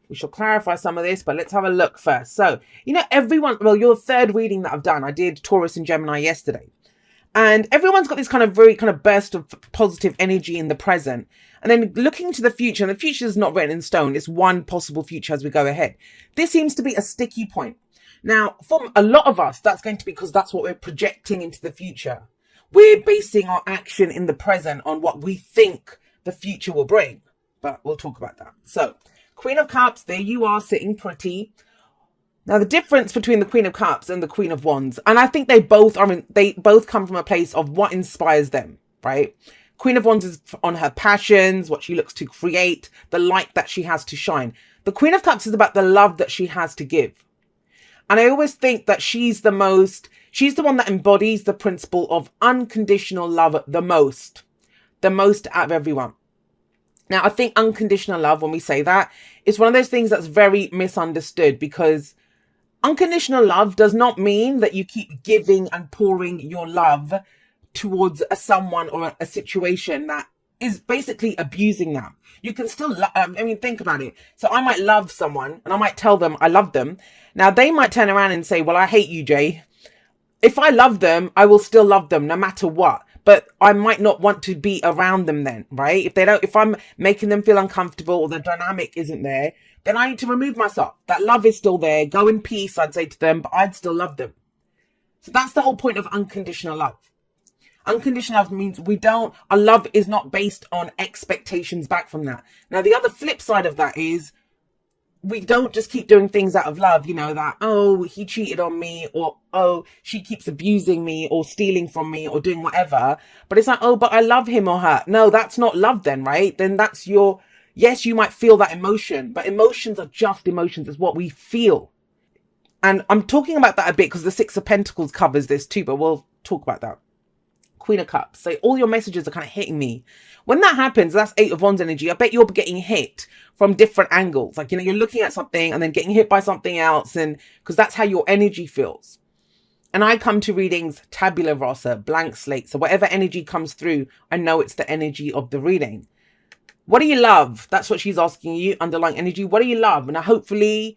We shall clarify some of this, but let's have a look first. So, everyone, well, your third reading that I've done, I did Taurus and Gemini yesterday. And everyone's got this kind of very kind of burst of positive energy in the present. And then looking to the future, and the future is not written in stone. It's one possible future as we go ahead. This seems to be a sticky point. Now, for a lot of us, that's going to be because that's what we're projecting into the future. We're basing our action in the present on what we think the future will bring. But we'll talk about that. So, Queen of Cups, there you are sitting pretty. Now, the difference between the Queen of Cups and the Queen of Wands, and I think they both come from a place of what inspires them, right? Queen of Wands is on her passions, what she looks to create, the light that she has to shine. The Queen of Cups is about the love that she has to give. And I always think that she's the one that embodies the principle of unconditional love the most out of everyone. Now, I think unconditional love, when we say that, is one of those things that's very misunderstood, because unconditional love does not mean that you keep giving and pouring your love towards someone or a situation that is basically abusing them. You can still think about it. So I might love someone and I might tell them I love them. Now they might turn around and say, well, I hate you, Jay. If I love them, I will still love them no matter what. But I might not want to be around them then, right? If I'm making them feel uncomfortable or the dynamic isn't there, then I need to remove myself. That love is still there. Go in peace, I'd say to them, but I'd still love them. So that's the whole point of unconditional love. Unconditional love means our love is not based on expectations back from that. Now, the other flip side of that is we don't just keep doing things out of love, that, oh, he cheated on me, or, oh, she keeps abusing me or stealing from me or doing whatever. But it's like, oh, but I love him or her. No, that's not love then, right? Then that's yes, you might feel that emotion, but emotions are just emotions. It's what we feel. And I'm talking about that a bit because the Six of Pentacles covers this too, but we'll talk about that. Queen of Cups. So all your messages are kind of hitting me. When that happens, that's Eight of Wands energy. I bet you're getting hit from different angles. Like, you're looking at something and then getting hit by something else. And because that's how your energy feels. And I come to readings tabula rasa, blank slate. So whatever energy comes through, I know it's the energy of the reading. What do you love? That's what she's asking you, underlying energy. What do you love? And hopefully,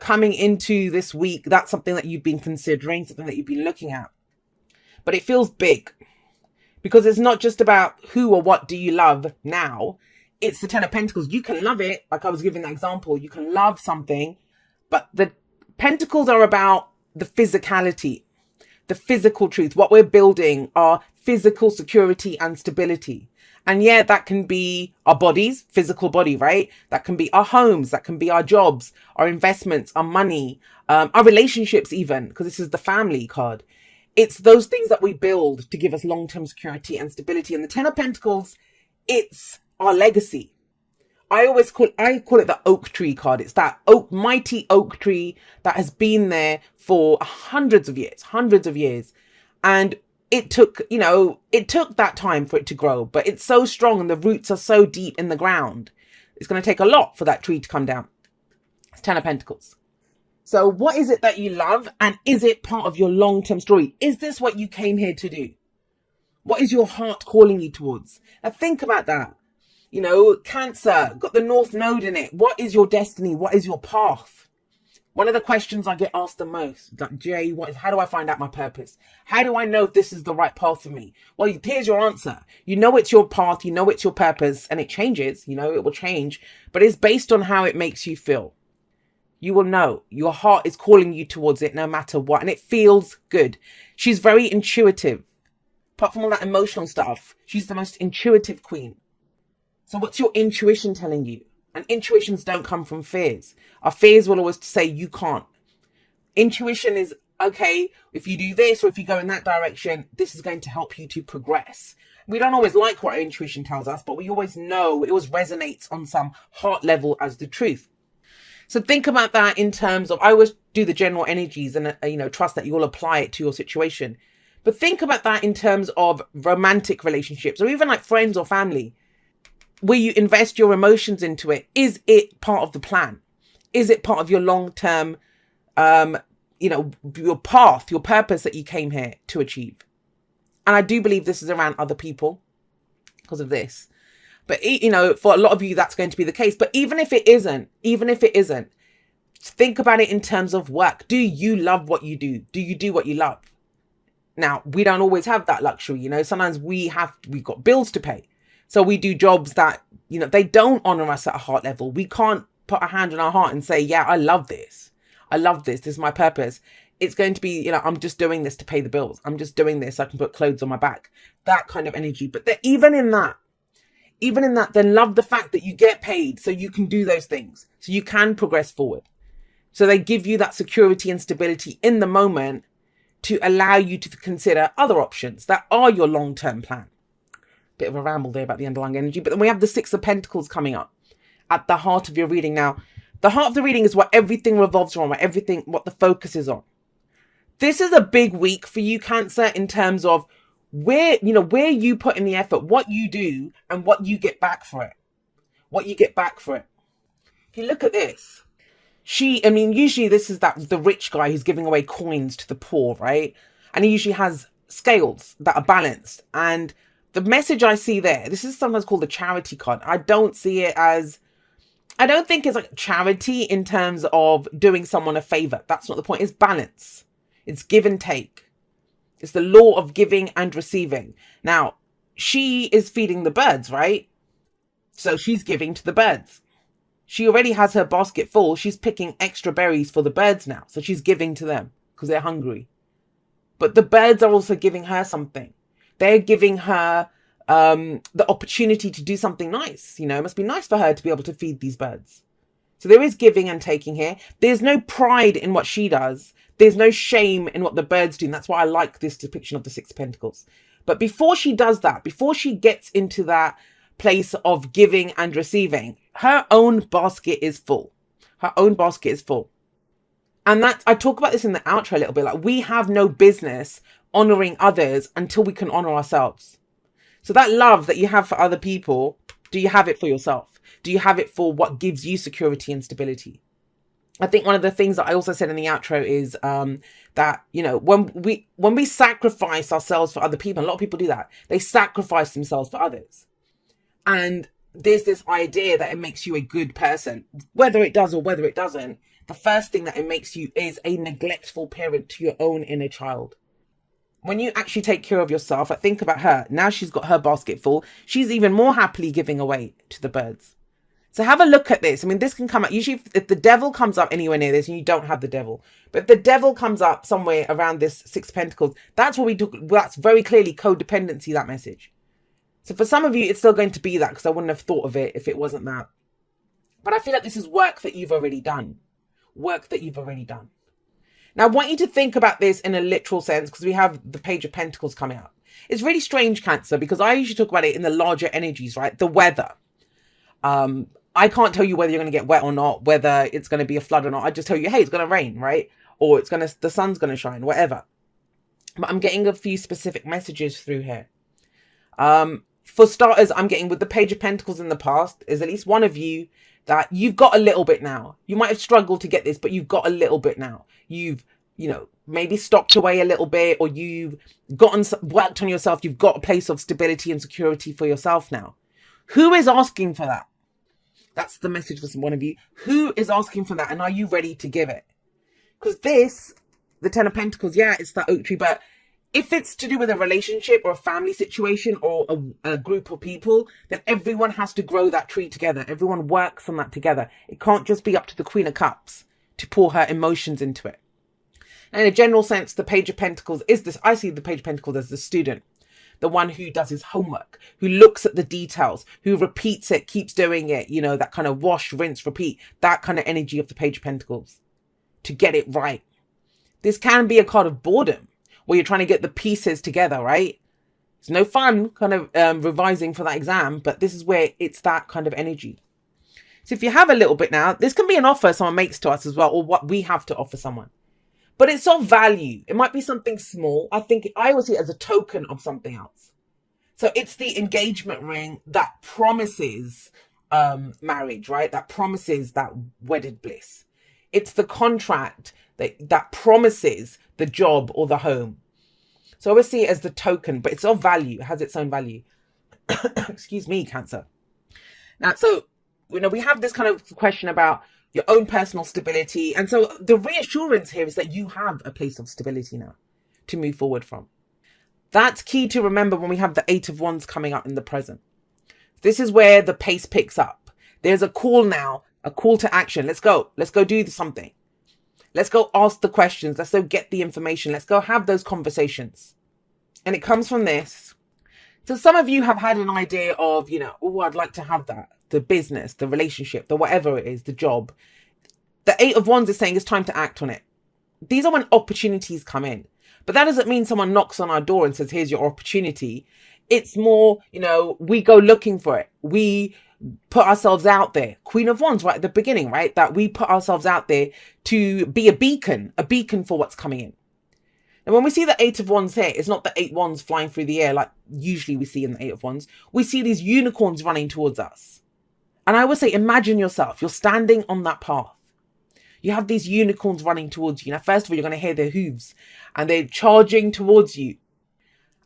coming into this week, that's something that you've been considering, something that you've been looking at. But it feels big. Because it's not just about who or what do you love now. It's the Ten of Pentacles. You can love it. Like I was giving that example. You can love something. But the Pentacles are about the physicality. The physical truth. What we're building are physical security and stability. And yeah, that can be our bodies, physical body, right? That can be our homes. That can be our jobs, our investments, our money, our relationships even. Because this is the family card. It's those things that we build to give us long-term security and stability. And the Ten of Pentacles, it's our legacy. I call it the oak tree card. It's that mighty oak tree that has been there for hundreds of years. And it took that time for it to grow, but it's so strong and the roots are so deep in the ground. It's going to take a lot for that tree to come down. It's Ten of Pentacles. So what is it that you love? And is it part of your long-term story? Is this what you came here to do? What is your heart calling you towards? Now think about that. Cancer, got the North Node in it. What is your destiny? What is your path? One of the questions I get asked the most, like, Jay, how do I find out my purpose? How do I know if this is the right path for me? Well, here's your answer. It's your path, it's your purpose, and it changes, it will change, but it's based on how it makes you feel. You will know your heart is calling you towards it no matter what. And it feels good. She's very intuitive. Apart from all that emotional stuff, she's the most intuitive queen. So what's your intuition telling you? And intuitions don't come from fears. Our fears will always say you can't. Intuition is, okay, if you do this or if you go in that direction, this is going to help you to progress. We don't always like what our intuition tells us, but we always know, it always resonates on some heart level as the truth. So think about that in terms of, I always do the general energies and, trust that you'll apply it to your situation. But think about that in terms of romantic relationships or even like friends or family. Will you invest your emotions into it? Is it part of the plan? Is it part of your long-term, your path, your purpose that you came here to achieve? And I do believe this is around other people because of this. But, you know, for a lot of you, that's going to be the case. But even if it isn't, think about it in terms of work. Do you love what you do? Do you do what you love? Now, we don't always have that luxury, you know. Sometimes we've got bills to pay. So we do jobs that, you know, they don't honor us at a heart level. We can't put a hand on our heart and say, yeah, I love this. I love this. This is my purpose. It's going to be, you know, I'm just doing this to pay the bills. I'm just doing this so I can put clothes on my back. That kind of energy. But even in that, then love the fact that you get paid so you can do those things. So you can progress forward. So they give you that security and stability in the moment to allow you to consider other options that are your long-term plan. Bit of a ramble there about the underlying energy. But then we have the Six of Pentacles coming up at the heart of your reading. Now, the heart of the reading is what everything revolves around, what the focus is on. This is a big week for you, Cancer, in terms of where you put in the effort, what you do, and what you get back for it. If you look at this, usually this is the rich guy who's giving away coins to the poor, right? And he usually has scales that are balanced. And the message I see there, this is sometimes called the charity card. I don't think it's like charity in terms of doing someone a favor. That's not the point. It's balance. It's give and take. It's the law of giving and receiving. Now, she is feeding the birds, right? So she's giving to the birds. She already has her basket full. She's picking extra berries for the birds now. So she's giving to them because they're hungry. But the birds are also giving her something. They're giving her the opportunity to do something nice. You know, it must be nice for her to be able to feed these birds. So there is giving and taking here. There's no pride in what she does. There's no shame in what the birds do. And that's why I like this depiction of the Six of Pentacles. But before she does that, before she gets into that place of giving and receiving, her own basket is full. Her own basket is full. And I talk about this in the outro a little bit. Like, we have no business honoring others until we can honor ourselves. So that love that you have for other people, do you have it for yourself? Do you have it for what gives you security and stability? I think one of the things that I also said in the outro is that, you know, when we sacrifice ourselves for other people, a lot of people do that. They sacrifice themselves for others. And there's this idea that it makes you a good person. Whether it does or whether it doesn't, the first thing that it makes you is a neglectful parent to your own inner child. When you actually take care of yourself, I think about her. Now she's got her basket full. She's even more happily giving away to the birds. So have a look at this. I mean, this can come up. Usually if the devil comes up anywhere near this and you don't have the devil. But if the devil comes up somewhere around this Six of Pentacles, that's what we do. That's very clearly codependency, that message. So for some of you, it's still going to be that, because I wouldn't have thought of it if it wasn't that. But I feel like this is work that you've already done. Work that you've already done. Now, I want you to think about this in a literal sense, because we have the Page of Pentacles coming up. It's really strange, Cancer, because I usually talk about it in the larger energies, right? The weather. I can't tell you whether you're going to get wet or not, whether it's going to be a flood or not. I just tell you, hey, it's going to rain, right? Or the sun's going to shine, whatever. But I'm getting a few specific messages through here. For starters, I'm getting with the Page of Pentacles in the past, is at least one of you that you've got a little bit now. You might have struggled to get this, but you've got a little bit now. You've, you know, maybe stopped away a little bit, or you've worked on yourself. You've got a place of stability and security for yourself now. Who is asking for that? That's the message for one of you. Who is asking for that? And are you ready to give it? Because this, the Ten of Pentacles, yeah, it's that oak tree, but if it's to do with a relationship or a family situation or a group of people, then everyone has to grow that tree together. Everyone works on that together. It can't just be up to the Queen of Cups to pour her emotions into it. And in a general sense, the Page of Pentacles is this. I see the Page of Pentacles as the student, the one who does his homework, who looks at the details, who repeats it, keeps doing it, you know, that kind of wash, rinse, repeat, that kind of energy of the Page of Pentacles to get it right. This can be a card of boredom, where you're trying to get the pieces together, right? It's no fun kind of revising for that exam, but this is where it's that kind of energy. So if you have a little bit now, this can be an offer someone makes to us as well, or what we have to offer someone. But it's of value. It might be something small. I always see it as a token of something else. So it's the engagement ring that promises marriage, right? That promises that wedded bliss. It's the contract that promises the job or the home. So I always see it as the token, but it's of value. It has its own value. Excuse me, Cancer. Now, so, we have this kind of question about your own personal stability. And so the reassurance here is that you have a place of stability now to move forward from. That's key to remember when we have the Eight of Wands coming up in the present. This is where the pace picks up. There's a call now, a call to action. Let's go. Let's go do something. Let's go ask the questions. Let's go get the information. Let's go have those conversations. And it comes from this. So some of you have had an idea of, oh, I'd like to have that. The business, the relationship, the whatever it is, the job. The Eight of Wands is saying it's time to act on it. These are when opportunities come in. But that doesn't mean someone knocks on our door and says, here's your opportunity. It's more, we go looking for it. We put ourselves out there. Queen of Wands right at the beginning, right? That we put ourselves out there to be a beacon for what's coming in. And when we see the Eight of Wands here, it's not the 8 wands flying through the air like usually we see in the Eight of Wands. We see these unicorns running towards us. And I would say, imagine yourself, you're standing on that path. You have these unicorns running towards you. Now, first of all, you're going to hear their hooves and they're charging towards you.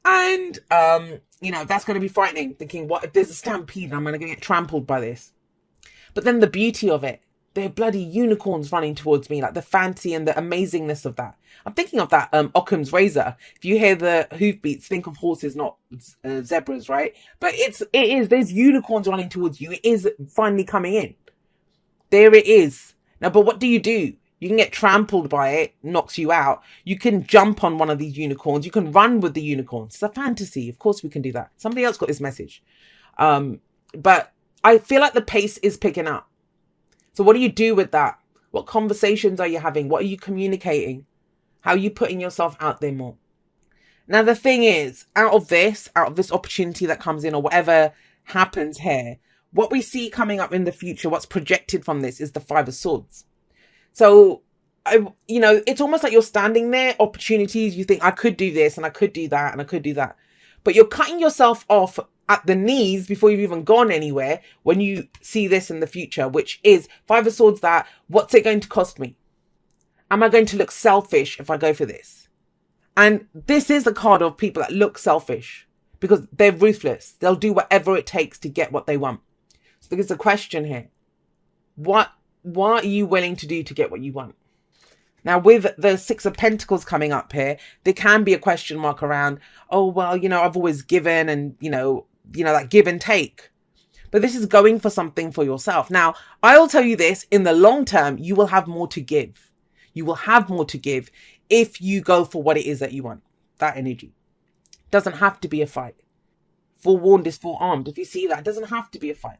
And, that's going to be frightening, thinking, what if there's a stampede and I'm going to get trampled by this? But then the beauty of it, they're bloody unicorns running towards me, like the fancy and the amazingness of that. I'm thinking of that Occam's razor. If you hear the hoof beats, think of horses, not zebras, right? But there's unicorns running towards you. It is finally coming in. There it is. Now, but what do? You can get trampled by it, knocks you out. You can jump on one of these unicorns. You can run with the unicorns. It's a fantasy. Of course we can do that. Somebody else got this message. But I feel like the pace is picking up. So what do you do with that? What conversations are you having? What are you communicating? How are you putting yourself out there more? Now, the thing is, out of this opportunity that comes in or whatever happens here, what we see coming up in the future, what's projected from this is the Five of Swords. So, it's almost like you're standing there, opportunities, you think I could do this and I could do that and I could do that. But you're cutting yourself off at the knees before you've even gone anywhere when you see this in the future, which is Five of Swords, that what's it going to cost me? Am I going to look selfish if I go for this? And this is a card of people that look selfish because they're ruthless. They'll do whatever it takes to get what they want. So there's a question here. What are you willing to do to get what you want? Now, with the Six of Pentacles coming up here, there can be a question mark around, oh, well, I've always given and, that give and take. But this is going for something for yourself. Now, I'll tell you this, in the long term, you will have more to give. You will have more to give if you go for what it is that you want. That energy. Doesn't have to be a fight. Forewarned is forearmed. If you see that, it doesn't have to be a fight.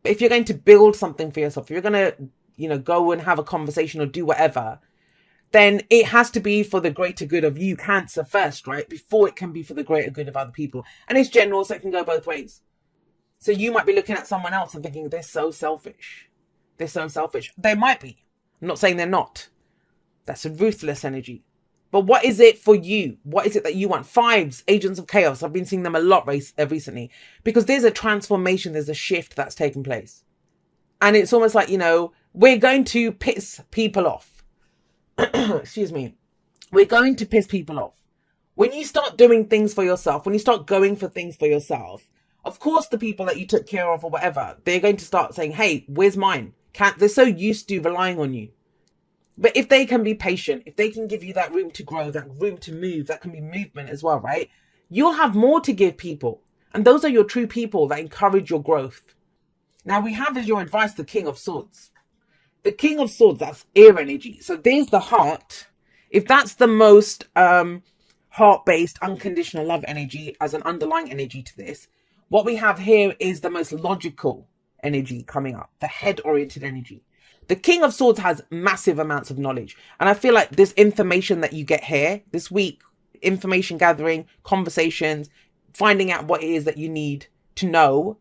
But if you're going to build something for yourself, if you're going to, go and have a conversation or do whatever, then it has to be for the greater good of you, Cancer, first, right? Before it can be for the greater good of other people. And it's general, so it can go both ways. So you might be looking at someone else and thinking, they're so selfish. They're so selfish. They might be. I'm not saying they're not. That's a ruthless energy. But what is it for you? What is it that you want? Fives, Agents of Chaos. I've been seeing them a lot recently. Because there's a transformation, there's a shift that's taken place. And it's almost like, we're going to piss people off. Excuse me. We're going to piss people off. When you start doing things for yourself, when you start going for things for yourself, of course the people that you took care of or whatever, they're going to start saying, hey, where's mine? They're so used to relying on you. But if they can be patient, if they can give you that room to grow, that room to move, that can be movement as well, right? You'll have more to give people. And those are your true people that encourage your growth. Now we have as your advice the King of Swords. The King of Swords, that's air energy. So there's the heart. If that's the most heart-based, unconditional love energy as an underlying energy to this, what we have here is the most logical energy coming up, the head-oriented energy. The King of Swords has massive amounts of knowledge. And I feel like this information that you get here this week, information gathering, conversations, finding out what it is that you need to know,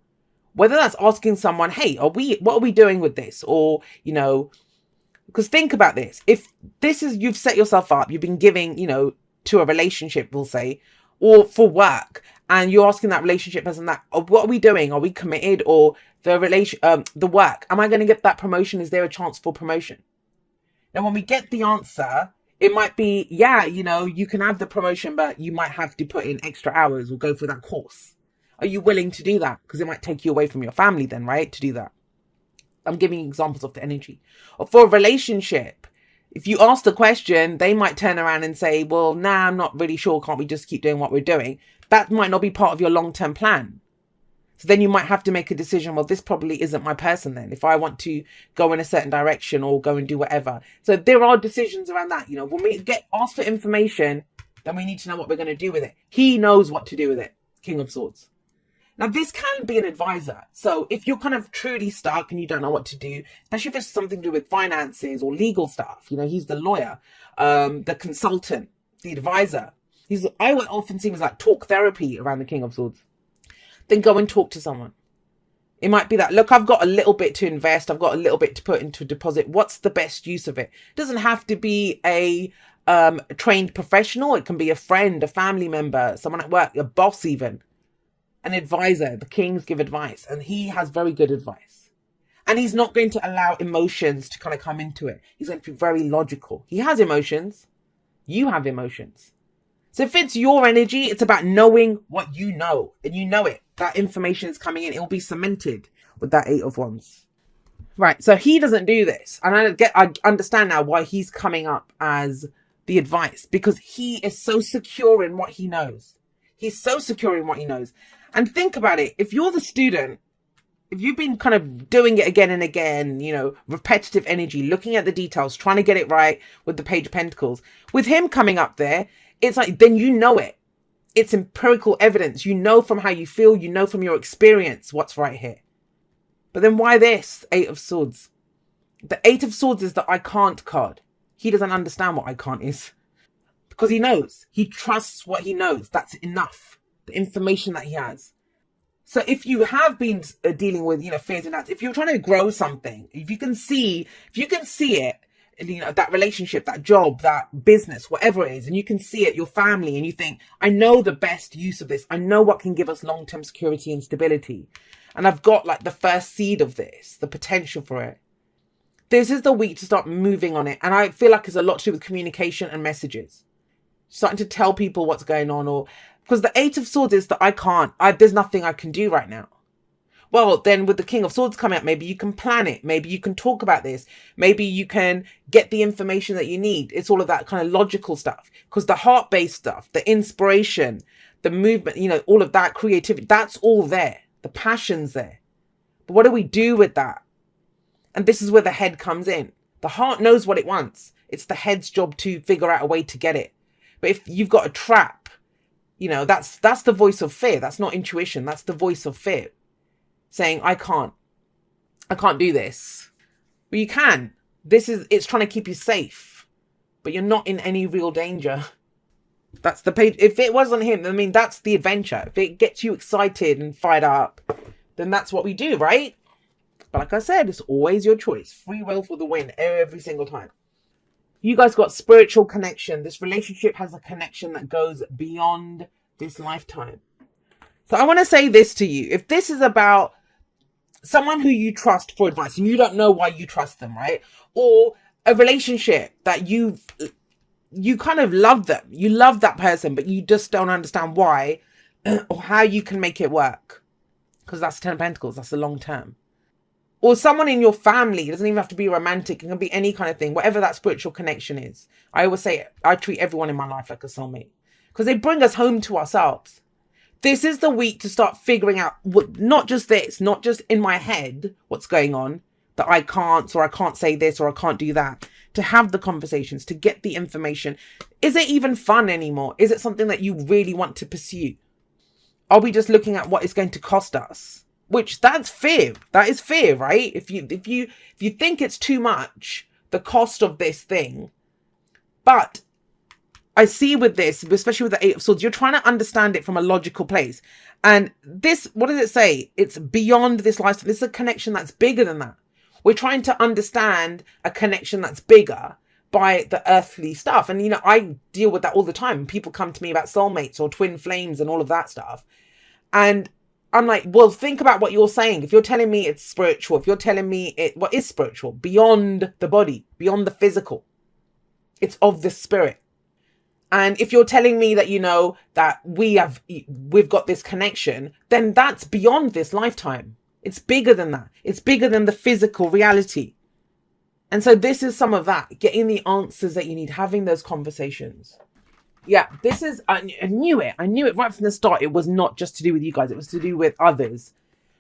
whether that's asking someone, hey, what are we doing with this? Or, because think about this. If this is, you've set yourself up, you've been giving, to a relationship, we'll say, or for work, and you're asking that relationship person that, what are we doing? Are we committed? Or the work, am I going to get that promotion? Is there a chance for promotion? Now, when we get the answer, it might be, yeah, you can have the promotion, but you might have to put in extra hours or go for that course. Are you willing to do that? Because it might take you away from your family then, right? To do that. I'm giving examples of the energy. Or for a relationship, if you ask the question, they might turn around and say, well, nah, I'm not really sure. Can't we just keep doing what we're doing? That might not be part of your long-term plan. So then you might have to make a decision. Well, this probably isn't my person then. If I want to go in a certain direction or go and do whatever. So there are decisions around that. You know, when we get asked for information, then we need to know what we're going to do with it. He knows what to do with it. King of Swords. Now, this can be an advisor. So if you're kind of truly stuck and you don't know what to do, especially if it's something to do with finances or legal stuff, you know, he's the lawyer, the consultant, the advisor. I would often see him as like talk therapy around the King of Swords. Then go and talk to someone. It might be that, look, I've got a little bit to invest. I've got a little bit to put into a deposit. What's the best use of it? It doesn't have to be a trained professional. It can be a friend, a family member, someone at work, a boss even. An advisor. The kings give advice, and he has very good advice. And he's not going to allow emotions to kind of come into it. He's going to be very logical. He has emotions. You have emotions. So if it's your energy, it's about knowing what you know, and you know it. That information is coming in. It will be cemented with that 8 of Wands. Right. So he doesn't do this. And I understand now why he's coming up as the advice, because he is so secure in what he knows. He's so secure in what he knows. And think about it. If you're the student, if you've been kind of doing it again and again, you know, repetitive energy, looking at the details, trying to get it right with the Page of Pentacles, with him coming up there, it's like, then you know it. It's empirical evidence. You know from how you feel, you know from your experience what's right here. But then why this 8 of Swords? The 8 of Swords is the I can't card. He doesn't understand what I can't is. Because he knows. He trusts what he knows. That's enough. The information that he has. So if you have been dealing with, you know, fears and doubts, if you're trying to grow something, if you can see it, you know, that relationship, that job, that business, whatever it is, and you can see it, your family, and you think, I know the best use of this. I know what can give us long-term security and stability. And I've got like the first seed of this, the potential for it. This is the week to start moving on it. And I feel like it's a lot to do with communication and messages. Starting to tell people what's going on, or because the 8 of Swords is that there's nothing I can do right now. Well, then with the King of Swords coming up, maybe you can plan it. Maybe you can talk about this. Maybe you can get the information that you need. It's all of that kind of logical stuff. Because the heart-based stuff, the inspiration, the movement, you know, all of that creativity, that's all there. The passion's there. But what do we do with that? And this is where the head comes in. The heart knows what it wants. It's the head's job to figure out a way to get it. But if you've got a trap, you know, that's the voice of fear. That's not intuition. That's the voice of fear. Saying, I can't do this. But you can. It's trying to keep you safe. But you're not in any real danger. That's the page. If it wasn't him, I mean, that's the adventure. If it gets you excited and fired up, then that's what we do, right? But like I said, it's always your choice. Free will for the win every single time. You guys got spiritual connection. This relationship has a connection that goes beyond this lifetime. So I want to say this to you. If this is about someone who you trust for advice and you don't know why you trust them, right? Or a relationship that you kind of love them. You love that person, but you just don't understand why or how you can make it work. Because that's 10 of Pentacles. That's the long term. Or someone in your family. It doesn't even have to be romantic. It can be any kind of thing. Whatever that spiritual connection is. I always say I treat everyone in my life like a soulmate. Because they bring us home to ourselves. This is the week to start figuring out, not just this, not just in my head, what's going on, that I can't, or I can't say this, or I can't do that. To have the conversations, to get the information. Is it even fun anymore? Is it something that you really want to pursue? Are we just looking at what it's going to cost us? Which, that's fear. That is fear, right? If you think it's too much, the cost of this thing. But I see with this, especially with the 8 of Swords, you're trying to understand it from a logical place. And this, what does it say? It's beyond this lifestyle. This is a connection that's bigger than that. We're trying to understand a connection that's bigger by the earthly stuff. And, you know, I deal with that all the time. People come to me about soulmates or twin flames and all of that stuff. And I'm like, well, think about what you're saying. If you're telling me it's spiritual, if you're telling me what is spiritual, beyond the body, beyond the physical, it's of the spirit. And if you're telling me that, that we've got this connection, then that's beyond this lifetime. It's bigger than that. It's bigger than the physical reality. And so this is some of that, getting the answers that you need, having those conversations. Yeah, this is, I knew it. I knew it right from the start. It was not just to do with you guys. It was to do with others,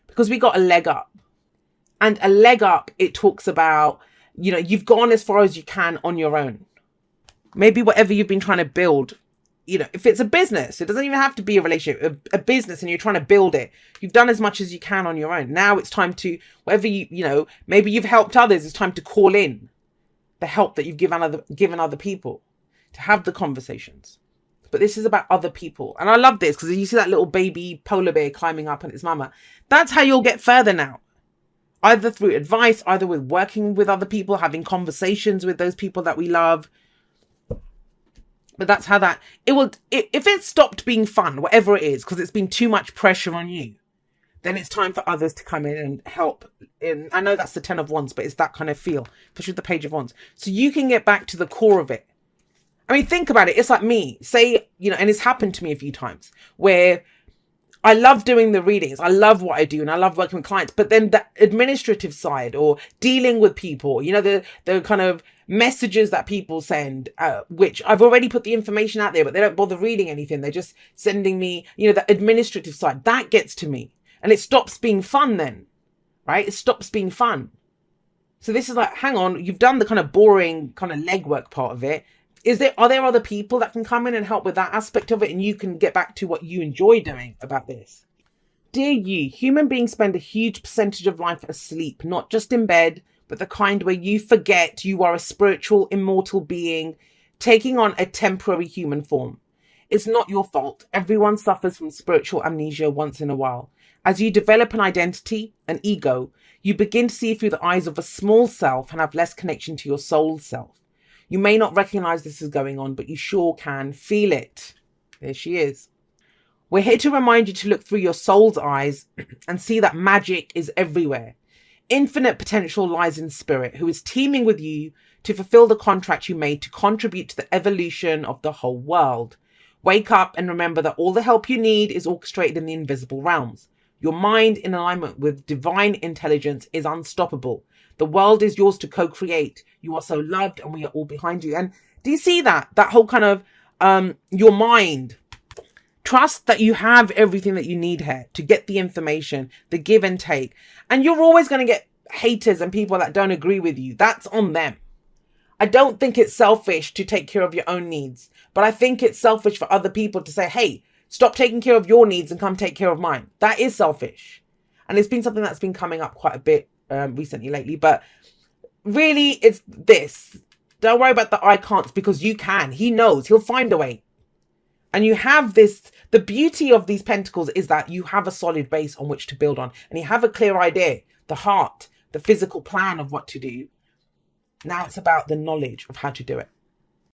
because we got a leg up. And a leg up, it talks about, you've gone as far as you can on your own. Maybe whatever you've been trying to build, if it's a business, it doesn't even have to be a relationship, a business, and you're trying to build it. You've done as much as you can on your own. Now it's time to, whatever maybe you've helped others, it's time to call in the help that you've given other people, to have the conversations. But this is about other people. And I love this, because you see that little baby polar bear climbing up on its mama. That's how you'll get further now. Either through advice, either with working with other people, having conversations with those people that we love. But that's how if it stopped being fun, whatever it is, because it's been too much pressure on you, then it's time for others to come in and help. I know that's the 10 of Wands, but it's that kind of feel, especially with the Page of Wands. So you can get back to the core of it. I mean, think about it. It's like me, say, and it's happened to me a few times where I love doing the readings. I love what I do and I love working with clients. But then the administrative side, or dealing with people, the kind of messages that people send, which I've already put the information out there, but they don't bother reading anything. They're just sending me, the administrative side. That gets to me. And it stops being fun then, right? It stops being fun. So this is like, hang on, you've done the kind of boring kind of legwork part of it. Are there other people that can come in and help with that aspect of it, and you can get back to what you enjoy doing about this? Dear you, human beings spend a huge percentage of life asleep, not just in bed, but the kind where you forget you are a spiritual, immortal being taking on a temporary human form. It's not your fault. Everyone suffers from spiritual amnesia once in a while. As you develop an identity, an ego, you begin to see through the eyes of a small self and have less connection to your soul self. You may not recognize this is going on, but you sure can feel it. There she is. We're here to remind you to look through your soul's eyes and see that magic is everywhere. Infinite potential lies in spirit, who is teaming with you to fulfill the contract you made to contribute to the evolution of the whole world. Wake up and remember that all the help you need is orchestrated in the invisible realms. Your mind, in alignment with divine intelligence, is unstoppable. The world is yours to co-create. You are so loved and we are all behind you. And do you see that? That whole kind of your mind. Trust that you have everything that you need here to get the information, the give and take. And you're always going to get haters and people that don't agree with you. That's on them. I don't think it's selfish to take care of your own needs, but I think it's selfish for other people to say, hey, stop taking care of your needs and come take care of mine. That is selfish. And it's been something that's been coming up quite a bit recently lately, but really it's this. Don't worry about the I can'ts, because you can. He knows. He'll find a way. And you have this, the beauty of these pentacles is that you have a solid base on which to build on, and you have a clear idea, the heart, the physical plan of what to do. Now it's about the knowledge of how to do it.